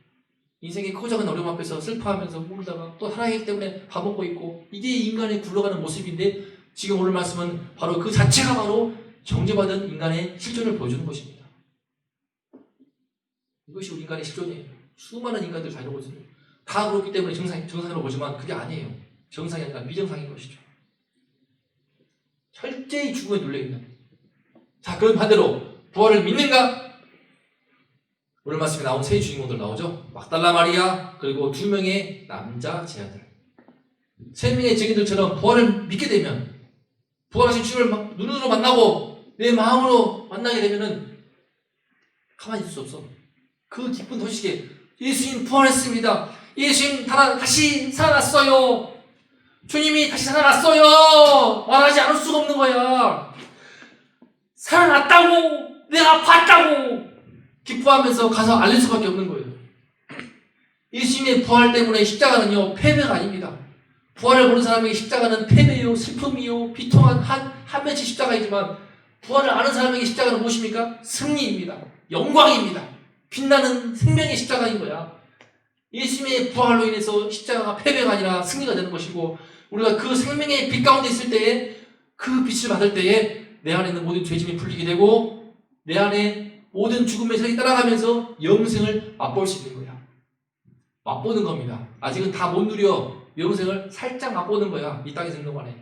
인생의 크고 작은 어려움 앞에서 슬퍼하면서 울다가 또 살아있기 때문에 밥 먹고 있고, 이게 인간의 굴러가는 모습인데, 지금 오늘 말씀은 바로 그 자체가 바로 정죄받은 인간의 실존을 보여주는 것입니다. 이것이 우리 인간의 실존이에요. 수많은 인간들 다 이런 것을 다 그렇기 때문에 정상으로 보지만 그게 아니에요. 정상이 아니라 미정상인 것이죠. 철저히 죽음에 눌려있는. 자, 그럼 반대로 부활을 믿는가? 오늘 말씀에 나온 세 주인공들 나오죠. 막달라 마리아, 그리고 2명의 남자 제자들. 3명의 증인들처럼 부활을 믿게 되면, 부활하신 주님을 눈으로 만나고 내 마음으로 만나게 되면은 가만히 있을 수 없어. 그 기쁜 소식에 예수님 부활했습니다. 예수님 다시 살아났어요. 주님이 다시 살아났어요. 말하지 않을 수가 없는 거야. 살아났다고, 내가 봤다고 기뻐하면서 가서 알릴 수밖에 없는 거예요. 예수님의 부활 때문에 십자가는요, 패배가 아닙니다. 부활을 보는 사람에게 십자가는 패배요, 슬픔이요, 비통한 한 맺힌 십자가이지만, 부활을 아는 사람에게 십자가는 무엇입니까? 승리입니다. 영광입니다. 빛나는 생명의 십자가인 거야. 예수님의 부활로 인해서 십자가가 패배가 아니라 승리가 되는 것이고, 우리가 그 생명의 빛 가운데 있을 때에, 그 빛을 받을 때에 내 안에 있는 모든 죄짐이 풀리게 되고, 내 안에 모든 죽음의 세력이 따라가면서 영생을 맛볼 수 있는 거야. 맛보는 겁니다. 아직은 다 못 누려. 영생을 살짝 맛보는 거야. 이 땅에서 있는 동안에.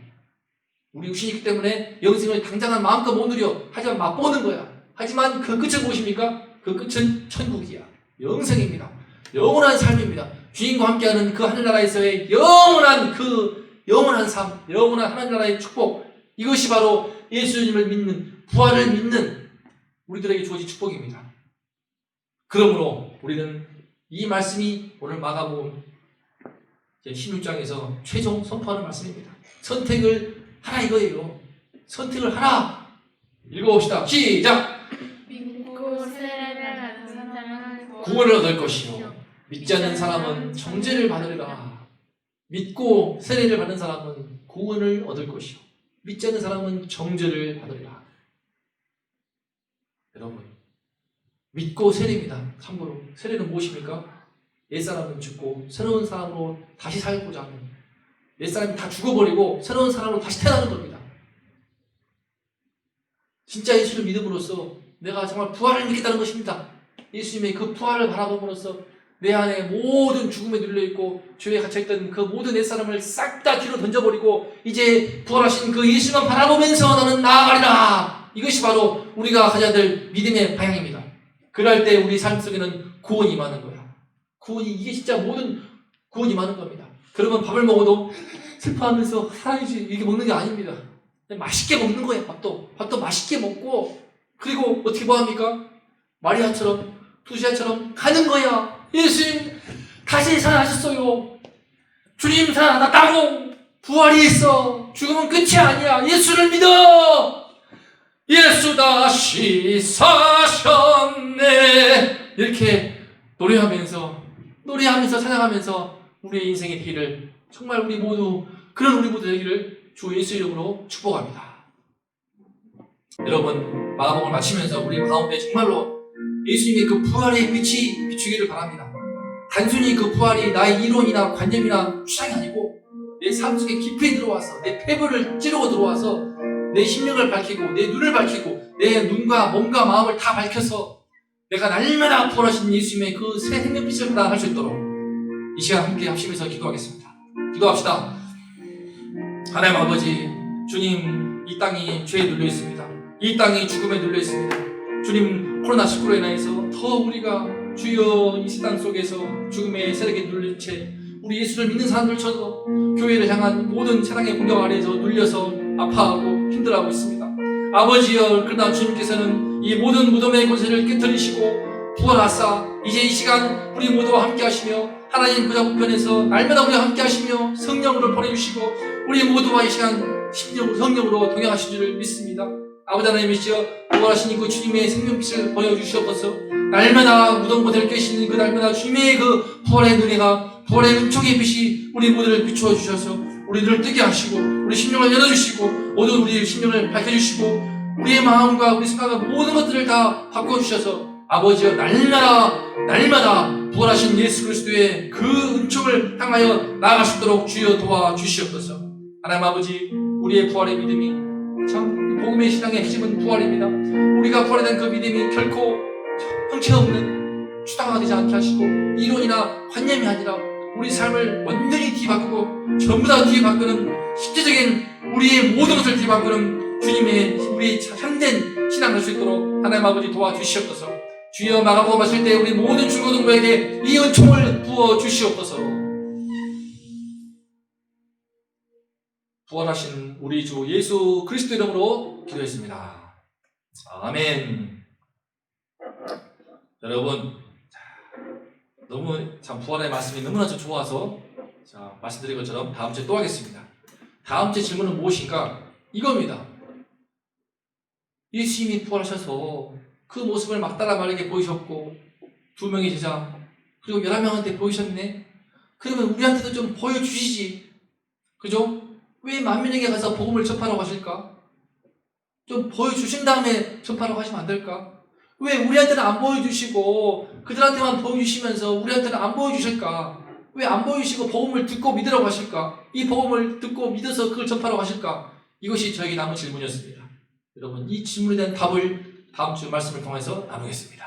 우리 육신이기 때문에 영생을 당장은 마음껏 못 누려. 하지만 맛보는 거야. 하지만 그 끝은 무엇입니까? 그 끝은 천국이야. 영생입니다. 영원한 삶입니다. 주님과 함께하는 그 하늘나라에서의 영원한 삶, 영원한 하늘나라의 축복. 이것이 바로 예수님을 믿는, 부활을 믿는 우리들에게 주어진 축복입니다. 그러므로 우리는 이 말씀이 오늘 마가복음 16장에서 최종 선포하는 말씀입니다. 선택을 하라 이거예요. 선택을 하라. 읽어봅시다. 시작. 믿고 세례를 받은 사람은 구원을 얻을 것이요, 믿지 않는 사람은 정죄를 받으리라. 믿고 세례를 받는 사람은 구원을 얻을 것이요, 믿지 않는 사람은 정죄를 받으리라. 여러분, 믿고 세례입니다. 참고로 세례는 무엇입니까? 옛사람은 죽고 새로운 사람으로 다시 살고자 하는, 옛사람이 다 죽어버리고 새로운 사람으로 다시 태어나는 겁니다. 진짜 예수를 믿음으로써 내가 정말 부활을 믿겠다는 것입니다. 예수님의 그 부활을 바라봄으로써 내 안에 모든 죽음에 눌려있고 죄에 갇혀있던 그 모든 옛사람을 싹 다 뒤로 던져버리고 이제 부활하신 그 예수만 바라보면서 나는 나아가리라. 이것이 바로 우리가 가져야 될 믿음의 방향입니다. 그럴 때 우리 삶 속에는 구원이 임하는 거야. 구원이, 이게 진짜 모든 구원이 임하는 겁니다. 그러면 밥을 먹어도 슬퍼하면서 살아야지 이렇게 먹는 게 아닙니다. 맛있게 먹는 거예요. 밥도 맛있게 먹고, 그리고 어떻게 뭐합니까? 마리아처럼, 두시아처럼 가는 거야. 예수님 다시 살아나셨어요. 주님 살아났다고. 부활이 있어. 죽음은 끝이 아니야. 예수를 믿어. 예수 다시 사셨네. 이렇게 노래하면서 찬양하면서 우리의 인생의 길을, 정말 우리 모두 되기를 주 예수 이름으로 축복합니다. 여러분, 마가복음을 마치면서 우리 가운데 정말로 예수님의 그 부활의 빛이 비추기를 바랍니다. 단순히 그 부활이 나의 이론이나 관념이나 추상이 아니고 내 삶 속에 깊이 들어와서 내 폐부를 찌르고 들어와서 내 심령을 밝히고 내 눈을 밝히고 내 눈과 몸과 마음을 다 밝혀서 내가 날마다 부활하신 예수님의 그 새 생명빛을 받아갈 수 있도록 이 시간 함께 합심해서 기도하겠습니다. 기도합시다. 하나님 아버지, 주님, 이 땅이 죄에 눌려 있습니다. 이 땅이 죽음에 눌려 있습니다. 주님, 코로나19로 인해서 더 우리가 주여 이 세상 속에서 죽음의 세력에 눌린 채 우리 예수를 믿는 사람들처럼 교회를 향한 모든 세상의 공격 아래에서 눌려서 아파하고 힘들어하고 있습니다. 아버지여, 그러나 주님께서는 이 모든 무덤의 권세를 깨뜨리시고 부활하사 이제 이 시간 우리 모두와 함께 하시며 하나님 보좌 우편에서 날마다 우리와 함께 하시며 성령으로 보내주시고 우리 모두와 이 시간 성령으로 동행하신 줄을 믿습니다. 아버지 하나님이시여, 부활하신 그 주님의 생명빛을 보여주시옵소서. 날마다 무덤 고대를 깨시는 그 날마다 주님의 그 부활의 은혜가, 부활의 은총의 빛이 우리 모두를 비추어 주셔서 우리들을 뜨게 하시고 우리 심령을 열어주시고 모든 우리의 심령을 밝혀주시고 우리의 마음과 우리 생각과 모든 것들을 다 바꿔주셔서 아버지여, 날마다 부활하신 예수 그리스도의 그 은총을 향하여 나아갈 수 있도록 주여 도와주시옵소서. 하나님 아버지, 우리의 부활의 믿음이 참 복음의 신앙의 핵심은 부활입니다. 우리가 부활에 대한 그 믿음이 결코 형체없는 추상화가 되지 않게 하시고 이론이나 관념이 아니라 우리 삶을 완전히 뒤바꾸고 전부 다 뒤바꾸는 실제적인 우리의 모든 것을 뒤바꾸는 주님의 우리 참된 신앙을 할 수 있도록 하나님 아버지 도와주시옵소서. 주여, 마가복음 마실 때 우리 모든 중고등부에게 이 은총을 부어주시옵소서. 부활하신 우리 주 예수 그리스도 이름으로 기도했습니다. 아멘. 여러분, 너무 참 부활의 말씀이 너무나 좋아서 말씀드린 것처럼 다음 주에 또 하겠습니다. 다음 주에 질문은 무엇인가? 이겁니다. 예수님이 부활하셔서 그 모습을 막달라 마리아에게 보이셨고 2명의 제자 그리고 11명한테 보이셨네. 그러면 우리한테도 좀 보여주시지. 그죠? 왜 만민에게 가서 복음을 전파라고 하실까? 좀 보여주신 다음에 전파라고 하시면 안 될까? 왜 우리한테는 안 보여주시고 그들한테만 보여주시면서 우리한테는 안 보여주실까? 왜 안 보여주시고 복음을 듣고 믿으라고 하실까? 이 복음을 듣고 믿어서 그걸 전파라고 하실까? 이것이 저에게 남은 질문이었습니다. 여러분, 이 질문에 대한 답을 다음 주 말씀을 통해서 나누겠습니다.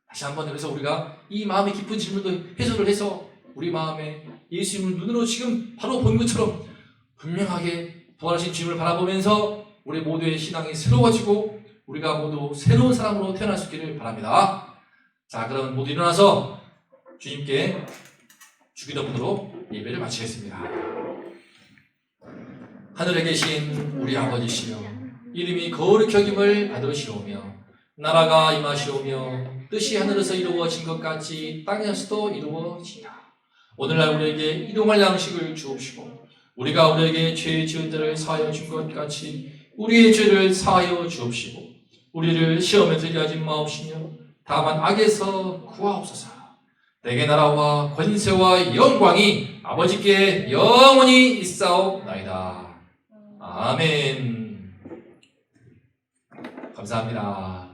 다시 한번, 그래서 우리가 이 마음의 깊은 질문도 해소를 해서 우리 마음에 예수님을 눈으로 지금 바로 본 것처럼 분명하게 부활하신 주님을 바라보면서 우리 모두의 신앙이 새로워지고 우리가 모두 새로운 사람으로 태어날 수 있기를 바랍니다. 자, 그럼 모두 일어나서 주님께 주기도문으로 예배를 마치겠습니다. 하늘에 계신 우리 아버지시여, 이름이 거룩히 여김을 받으시오며 나라가 임하시오며 뜻이 하늘에서 이루어진 것 같이 땅에서도 이루어지라. 오늘날 우리에게 일용할 양식을 주옵시고 우리가 우리에게 죄 지은 자를 사하여 준 것 같이 우리의 죄를 사하여 주옵시고 우리를 시험에 들게 하지 마옵시며 다만 악에서 구하옵소서. 내게 나라와 권세와 영광이 아버지께 영원히 있사옵나이다. 아멘. 감사합니다.